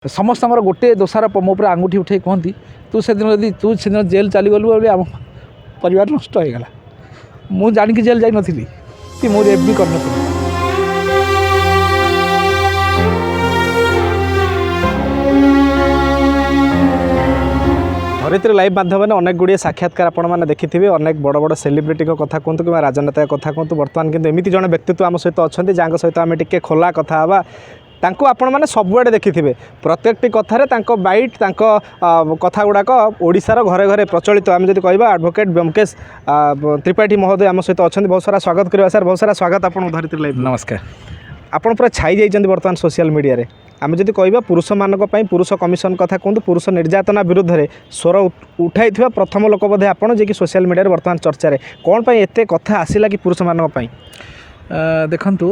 समस्त गोटे दोषारोप मो पर आंगुठी उठे कहती तू से दिन जब तू से दिन जेल चलीगलु बोली आम परिवार नष्ट हो गला। मु जानिक जेल जाई नथिली कि मु रेप भी कर नथिली। धरित्री लाइव माध्यम अनेक गुड़िए साक्षात्कार आपने देखिथे अनेक बड़ बड़ सेलिब्रिटी कथा कहतु कि राजनेता कथा कहतु बर्तमान किंतु एमती जड़े व्यक्तित्व आम सहित अच्छा जहाँ सहित आम टे खोला कथा हाँ तांको आपण मैंने सबुआड़े देखिथे प्रत्येकटी कथार बैट कथा गुड़ाक ओडिशार घरे घरे प्रचलित आम जब कह एडवोकेट ब्योमकेश त्रिपाठी महोदय आम सहित अच्छा बहुत सारा स्वागत करा सर बहुत सारा स्वागत आपको धरित्री लाइव। नमस्कार। आपड़ पूरा छाई जाइए बर्तमान सोशल मीडिया रे आम जब कह पुरुष मानक पुरुष कमिशन कथा कहतु पुरुष निर्यातना विरुद्ध में स्वर उठाई प्रथम लोक बोधे आपड़ जे कि सोशल मीडिया बर्तमान चर्चा कौन पर एत कथा आसला कि पुरुष मानक देखंतु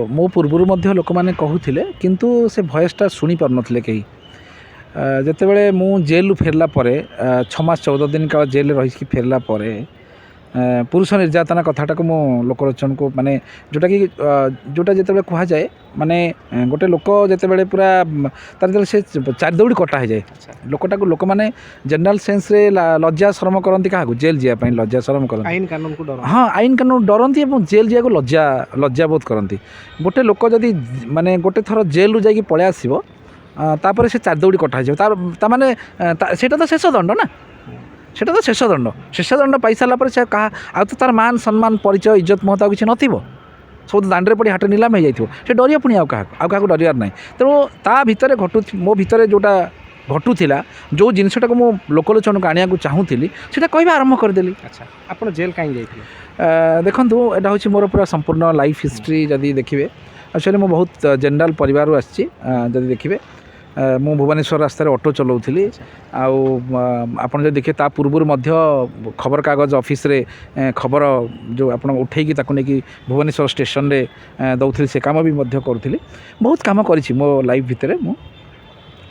मो पूर्वर लोक मैंने कहूले किंतु से भयसटा शुणी पार नथिले कहीं जितेबाला मु जेल फेरला परे 6 मास 14 दिन काल जेल रही फेरला परे पुरुष निर्यातना कथाटा को मो लोकलोचन को माने जोटा कि जोटा जिते कह जाए माने गोटे लोक जितेबाला पूरा तार से चारिदौड़ी कटा हो जाए लोकटा को लोक मैंने जनरल सेन्स रे लज्जा शरम करती क्या जेल जावाई लज्जा शरम करती आईन कानून को डर हाँ आईन कानून डरती और जेल जावाक लज्जा बोध करती गोटे लोक जदि माने गोटे थर जेल रु जाकि पलि आसो तापर से चारिदौड़ी कटा हो माने सेटा तो शेष दंड ना सेटा तो शेष दंड पाई सारा से क्या आ तो तार मान सम्मान परिचय इज्जत महत्व किसी नथिबो सब दांडे पड़ी हाट नीलाम हो जाइए से डरिया पुणी आउ क्या डरियार ना तेणु ता भितर घटू मो भितर जोटा घटूला जो जिनसटा को मो लोकलोचन को आने को चाहूली से कहवा आरंभ करदेली। अच्छा आप जेल कहीं देखूँ यहाँ हूँ मोर पूरा संपूर्ण लाइफ हिस्ट्री जदि देखिए एक्चुअली मो बहुत जनरल परिवार आसी जदि देखिए मु भुवनेश्वर रास्तार ऑटो चलाऊली आपड़ जो देखिए ता पूर्वर खबर कागज ऑफिस रे खबर जो आप उठेकी नहीं भुवनेश्वर स्टेशन रे दौली से कम भी करुँगी बहुत कम करी मो लाइफ भितर मु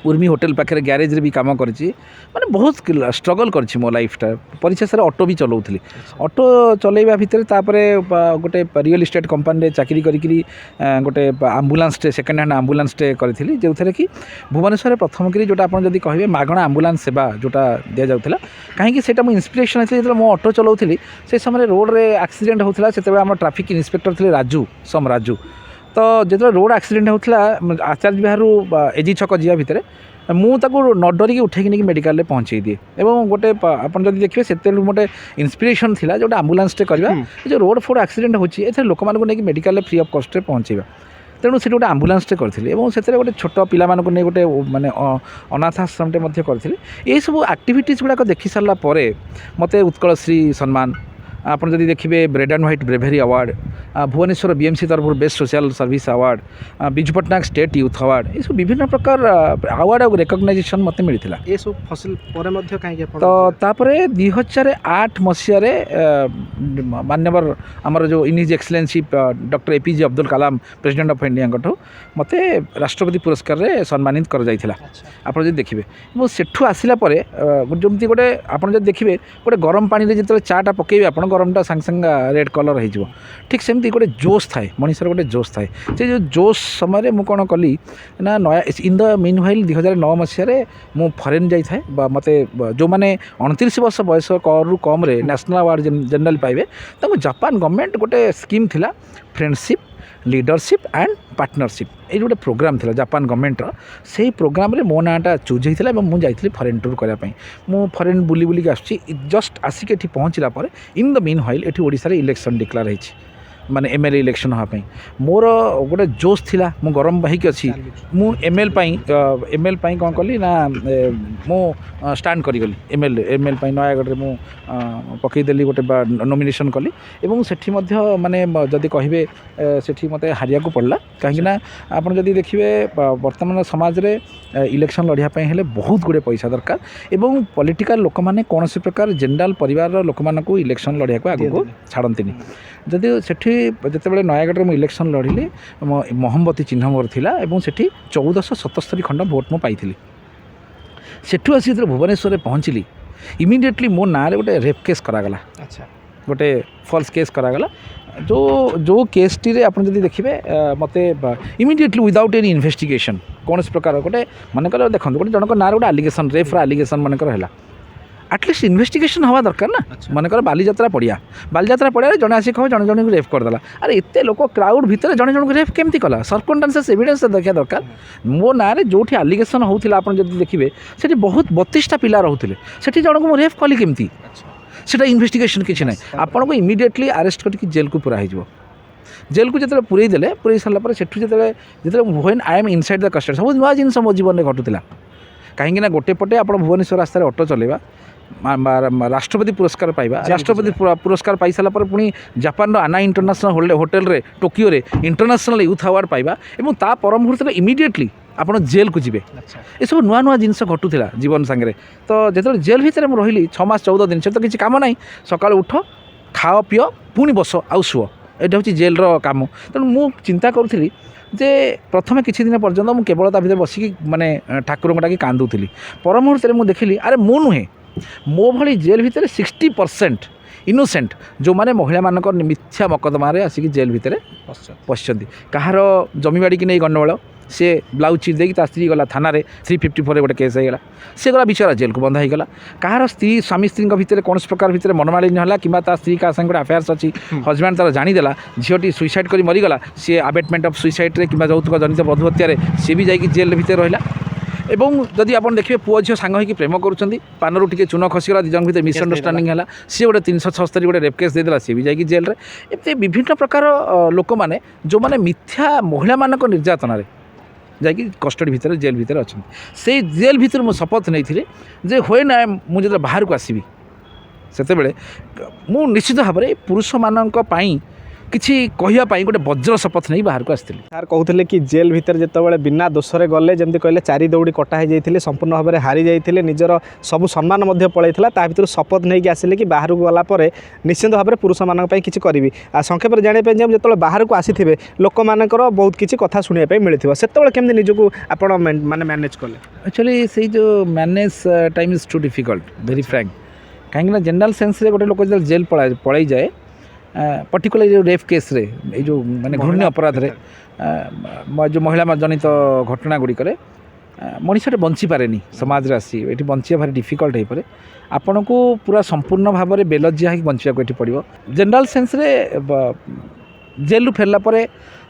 उर्मी होटेल पाखे ग्यारेज रे भी काम करी माने बहुत स्ट्रगल करी मो लाइफटा परिशेष ऑटो भी चलाऊली ऑटो चलैवा भितर तापरे गोटे रियल इस्टेट कंपनी चाकरी करी गोटे आम्बुलांस टे सेकेंड हैंड आम्बुलांस टे करी जो थे कि भुवनेश्वर प्रथम करी जोटा आप जब कहे मागणा आम्बुलांस सेवा जोटा दि जाऊला कहीं से इन्स्पिरेशन आती जो मो ऑटो चलाऊली से समय रोड रे एक्सीडेंट होता से आम ट्राफिक इन्स्पेक्टर थे राजू सम राजू तो जो रोड एक्सीडेंट होता आचार्य विहार एजी छक जा भितर मुझे न डरिकी उठेकी नहीं मेडिकल पहुँचे दिए और गोटे आप देखिए से गोटे इन्स्पिरेशन था जो आम्बुलांस टे करवा जो रोड फोड एक्सीडेंट होती लोक मैंने मेडिकल फ्री ऑफ कॉस्ट पहुँचेगा तेणु से गोटे आम्बुलांस टे करी और से गोटे छोट पिला नहीं गोटे माने अनाथ आश्रम टे करी ये सब एक्टिविटीज गुड़ाक देखी सारापर मत उत्कलश्री सम्मान आप जब देखिए bread and white bravery award Bhubaneswar BMC तरफ best social service award Biju Patnaik state youth award ये सब विभिन्न प्रकार अवार्ड और रेकग्नाइजेशन मत मिलता ये सब फसल तो तापर 2008 मसीह मान्यवर आमर जो in his excellency doctor APJ Abdul Kalam president of India मत राष्ट्रपति पुरस्कार रे सम्मानित कर जाइथिला आप देखिए वो सेठू आसिला परे जमती गोटे आप देखिए गोटे गरम पानी रे जिते चाटा पकेबे आप गरमटा सांगे सांगे रेड कलर हो ठीक सेमती गोटे जोश थाए मनीषर गोटे जोश थाए से जो जोश समय मुझे कौन कली ना नया इन द मीन व्हाइल 2009 मसीह मु फरेन जाए मत जो मैंने 29 वर्ष बयस रु कम नेशनल अवार्ड जनरल पाइबे तो जापान गवर्नमेंट गोटे स्कीम थिला फ्रेंडशिप लीडरशिप एंड पार्टनरशिप ये गोटे प्रोग्राम था जापान गवर्नमेंट से प्रोग्राम रे मो नाटा चूज होता है मुझे जाइए फरेन टूर करने मु फरेन बुली बुलिक आसी जस्ट आसिक ये पहुँचला इन द मीन व्हाइल ये ओडिशा रे इलेक्शन डिक्लेयर होती माने एमएलए इलेक्शन हाँपाई मोर गोटे जोश थिला मु गरम बाहिक अच्छी मु एमएल कौन कली ना मु स्टांड करी एमएल नयागढ़ मु पकईदेली गोटे नॉमिनेशन कली एवं सेठी मध्य माने जदि कहे सेठी मते हारिया को पड़ला कहीं आप जदि देखिए वर्तमान समाज रे इलेक्शन लड़ाई हेले बहुत गुड़े पैसा दरकार एवं पॉलिटिकल लोक मैंने कौन प्रकार जनरल परिवार लोक मानू इलेक्शन लड़ाई को आगू छाड़ती जदि सेठी जितेबाला नयागढ़ मु इलेक्शन लड़िली मोहम्मती चिन्ह मोर थिला एवं सेठी 1477 खंड भोट मु पाई सेठू आसी भुवनेश्वर पहुँचली इमिडिएटली मो ना रे गोटे रेप केस करागला। अच्छा गोटे फॉल्स केस करागला जो जो केसटी रे आप जब देखिए मत इमिडिएटली विदाउट एनी इन्वेस्टिगेशन कौन प्रकार गोटे मनकर देखो गोटे जनक ना गोटे आलिगेसन रेफ्र आलिगेसन मनकर है आटलिस्ट इन्वेस्टिगेशन हवा दरकार ना मनकर बालीजात्रा पड़िया जड़े आसिक कह जन जन रेफ करदेला अरे एत लोक क्राउड भितर जन जन रेफ केमती कला सर्कमस्टांसेस एविडेंस देखा दरकार मो ना जो आलिगेसन होता आप देखिए से बहुत 32टा पिला रोते से जन को रेफ कली केमती से इन्वेस्टिगेशन किसी ना आपन को इमिडिएटली अरेस्ट करके जेल को पूरा हो जेल को जो पूरे देले पूरे सारापर से जो when I am inside the custody सब नुआ जिन मो जीवन में घटुला कहीं गोटे पटे आप भुवनेश्वर रास्तार ऑटो चलेगा राष्ट्रपति पुरस्कार पाइबा राष्ट्रपति पुरस्कार पाई सारा पुणी जापान आना इंटरनेशनल होटेल रे टोकियो रे इंटरनेशनल यूथ अवार्ड पाइबा एवं ता पर मुहूर्त इमिडिएटली आप जेल को जीवे ये सब नुआ नुआ जिनस घटुला जीवन सांगे तो जो जेल भितर मुझे रही 6 मास 14 दिन से तो किसी कम ना सका उठ खाओ पीओ पुणी बस आउ शुओ यहाँ हूँ जेल्र कम तेणु मु चिंता करूँ जे प्रथम किसी दिन पर्यटन मुझे केवल ता भर बसिक माने ठाकुर को डाकी कांदुली पर मुहूर्त में देखिली अरे मु नुहे मो भली जेल भितर 60% इनोसेंट जो माने महिला मानक मिथ्या मकदमा आसिक जेल भितर पशिंट कहार जमीबाड़ी की नहीं गंडगोल सी ब्लाउज चिर देकी स्त्री गला थाना 354 गोटे केस होगा सी गला बिचारा जेल को बंधा होगा कहार स्त्री स्वामी स्त्री भितर कौन प्रकार भितर मनमालिन्य है कि स्त्री क्या संगे गोटे अफेयर्स अच्छी हजबैंड तार जानीदेला झीटी सुइसाइड कर मरीगला सी आबेटमेंट अफ सुइसाइड कि यौतुक जनित बधु हत्यार सी भी जाकि जेल भितर रहा एवं जदि आप देखिए पुओ झील सांग होकर प्रेम करुँच पानरू टी चून खसीगला दिजन भर मिसअंडरस्टांडिंग है सी गोटे 376 गोटे रेप केस देदेला सी भी जाकि जेल रे एमती विभिन्न प्रकार लोक मैंने जो मैंने मिथ्या महिला मानक निर्यातन जाकि कस्टडी भितर जेल भितर अच्छा से जेल भितर मु शपथ नहीं जे हुए ना मुझे बाहर को आसबि से मु निश्चित भाव में पुरुष मानक पाई किसी कहवाई गोटे वज्र शपथ नहीं बाहर को आसती सार कहते कि जेल भितर जितेबाला बिना दोषरे गले जमी कहले 4 दौड़ी कटा जाते संपूर्ण भाव में हारी जाते निजर सब सम्मान पलैला ता भर शपथ नहीं आसिले कि बाहर को गलापर निश्चित भाव में पुरुष मानक कि करी आ संक्षेप जानापी जो बाहर को आसी लोक मानकर बहुत किसी कथा शुणापी मिलता से केमती निजक आप माने मैनेज कले एक्चुअली से जो manage time is too difficult very frank कहीं जनरल सेन्स रे गोटे लोक जो जेल पलाई जाए पर्टिकुलर जो रेप केस रे जो माने घृण्य अपराध रे जो महिला जनित घटना गुड़िक मनीषटे बंची पारे समाज रे आसी ये बंचा भारी डिफिकल्ट हो पारे आपन को पूरा संपूर्ण भाव में बेलज्जा हो बंचा को पड़ो जनरल सेन्स रे जेल फेरला परे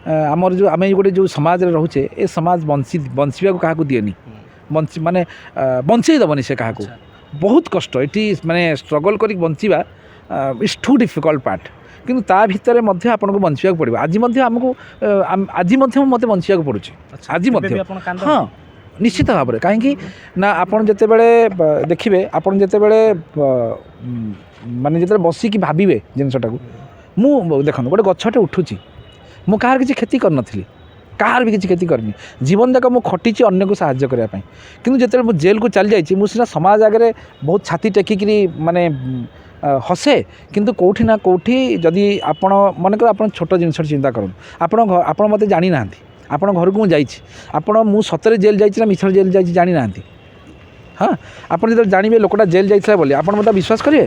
आमर जो आम गोटे जो समाज रे रोचे ए समाज बंचा क्या दिएनी बंची माने बंचई दबनी से क्या बहुत कष्ट ये माने स्ट्रगल कर बंचा इट्स टू डिफिकल्ट पार्ट किंतु ता भितर मध्य आपन को बंचिया पड़ो आज आमको आज मत बंचिया पड़े आज हाँ निश्चित भाव में कहीं ना आपन जिते बड़े देखिए आपन जिते बड़े माने जिते बसिकी भावे जिनसटा मु देखो गोटे गछटे उठुची मु कहार किसी क्षति कर नथली कहार भी किसी क्षति करनी जीवन जाक मुझे खटी अन्य को साहाय्य करने किंतु जिते मुझे जेल को चली जाइए मुझे समाज आगे बहुत छाती टेकिकी माने हसे किंतु कौटी ना कौटी जदि आपण मनकर आप छोट जिनस चिंता करूँ आप मत जानी ना आपण घर को मुझे मु सतरे जेल जाइए मिछर जेल जाइए जानी ना हाँ आप जो जानवे लोकटा जेल जाइए बोली आप मत विश्वास करेंगे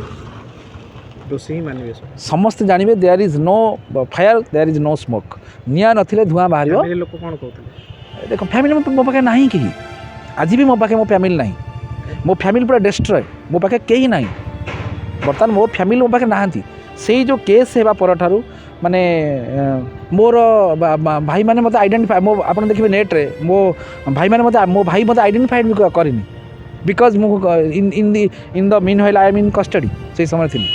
समस्त जानवे there is no fire there is no smoke निआ नथिले धुआं बाहर लोक कौन कहते देखो फैमिली मो पाखे ना कि आज भी मो पाखे मो फैमिली ना मो फैमिली पूरा डिस्ट्रॉय मो पाखे कहीं ना बर्तमान मो फैमिली मो पाखे नहांती से जो केस हेबा पर ठारू माने मोर भाई माने मते आइडेंटिफाई मो आपन देखिबे नेट रे मो भाई माने मते मो भाई मते आइडेंटिफाइड भी करिनी बिकॉज मो in the mean while I am in custody से समय थी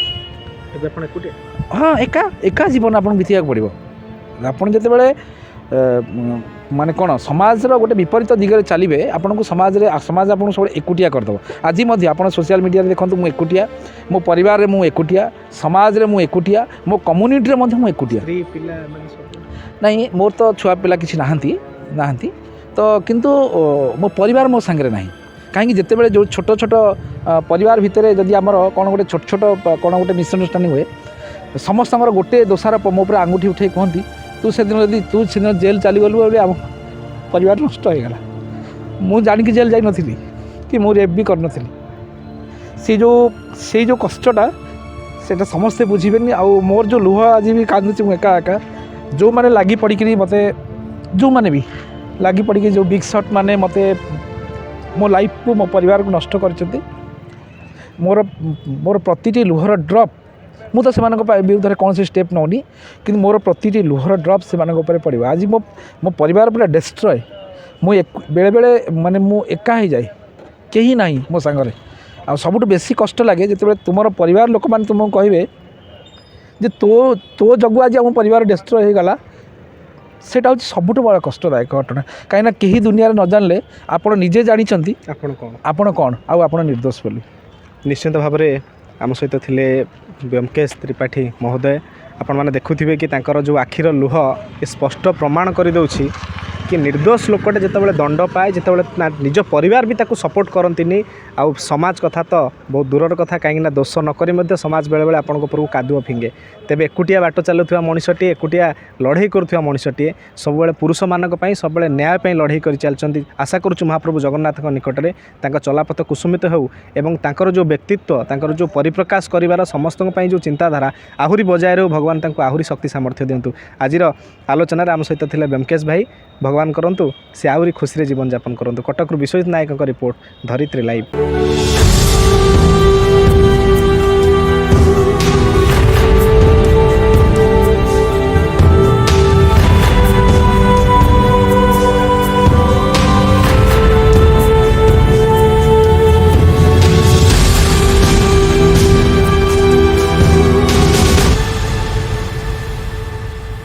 एबे आपण एकुटे हाँ एका एका जीवन आपन बितिया पड़ो आपन जते बेले माने कौन समाज गोटे विपरीत दिगरे चलिए आपन को समाज आपको सब एकुटिया करदेव आज आप सोशल मीडिया देखो मुझे एकुटिया मो परिवार रे मु एकुटिया समाज रे मु एकुटिया मो कम्युनिटी रे मध्य मु एकुटिया नहीं मोर तो छुआ पिला किसी नहांती तो किंतु मो परिवार मो सांगे ना कहीं जिते बड़े जो छोट छोट परिवार भितर जदि आमर कौन गोटे छोट छोट कौन गोटे मिसअंडरस्टांडिंग हुए समस्त गोटे दोषारोप मो ऊपर आंगुठी उठे कहती तू से दिन जदि तू से दिन जेल चलीगलु बोली आम परिवार नष्ट होगला मु जानिक जेल जाई नथिली कि मु रेप भी कर नथिली से जो कष्टटा सेटा समस्ते बुझीबेनी आ मोर जो लुह आज भी कांदुची मु एका एका जो माने लागी पड़ी मते जो माने भी लागी पड़ी जो बिग शॉट माने मते मो लाइफ को मो परिवार को नष्ट करछथि मोर मोर प्रतिटी लुहर ड्रॉप मु तो सेमानक विरुद्ध कौन से स्टेप नौनी कि मोर प्रतिटी लुहर ड्रॉप से पड़ो आज मो मो परिवार पूरा डिस्ट्रॉय मु बेले बेले माने मु एका ही जाए कहीं ना मो सांगरे आ सबुठ बेसी कष्ट लगे जिते तुम परिवार लोक मैंने तुमको कहे जे तो तो जगू आज आम परिवार डिस्ट्रॉय हो गला सेटा हूँ सबुठ बड़ा कष्टदायक घटना कहीं कहीं दुनिया न जानले आपण निजे जानी आपण कौन आपण निर्दोष बोली निश्चित भाव में आम सहित थिले ब्योमकेश त्रिपाठी महोदय आपण मैंने देखुथिबे कि तांकर जो आखिर लुह ये स्पष्ट प्रमाण कर दउछि कि निर्दोष लोकटे जितेबाला दंड पाए जितेबाला निज परिवार भी ताको सपोर्ट करंतिनी आउ समाज कथा तो बहुत दूर कथा कहीं दोष नकरी मध्य समाज बेले बेले आपन ऊपर कादुआ फिंगे तेबे एकुटिया बाट चलुवा मनुष्यटी एकुटिया लड़ाई करुवा मनुष्यटी सब पुरुष मानक सब न्याय पर लड़ाई कर चलती आशा करुँ महाप्रभु जगन्नाथ निकट में तांका चलापथ कुसुमित हो एवं तांकर जो व्यक्तित्व तांकर जो परिप्रकाश करिवार समस्त जो चिंताधारा आहुरी बजाय रहो भगवान तांको आहुरी शक्ति सामर्थ्य दिंतु आज आलोचना आम सहित थिले ब्योमकेश भाई भगवान करंतु से आहुरी खुशी जीवन यापन करंतु कटक विश्वजित नायक रिपोर्ट धरित्री लाइव।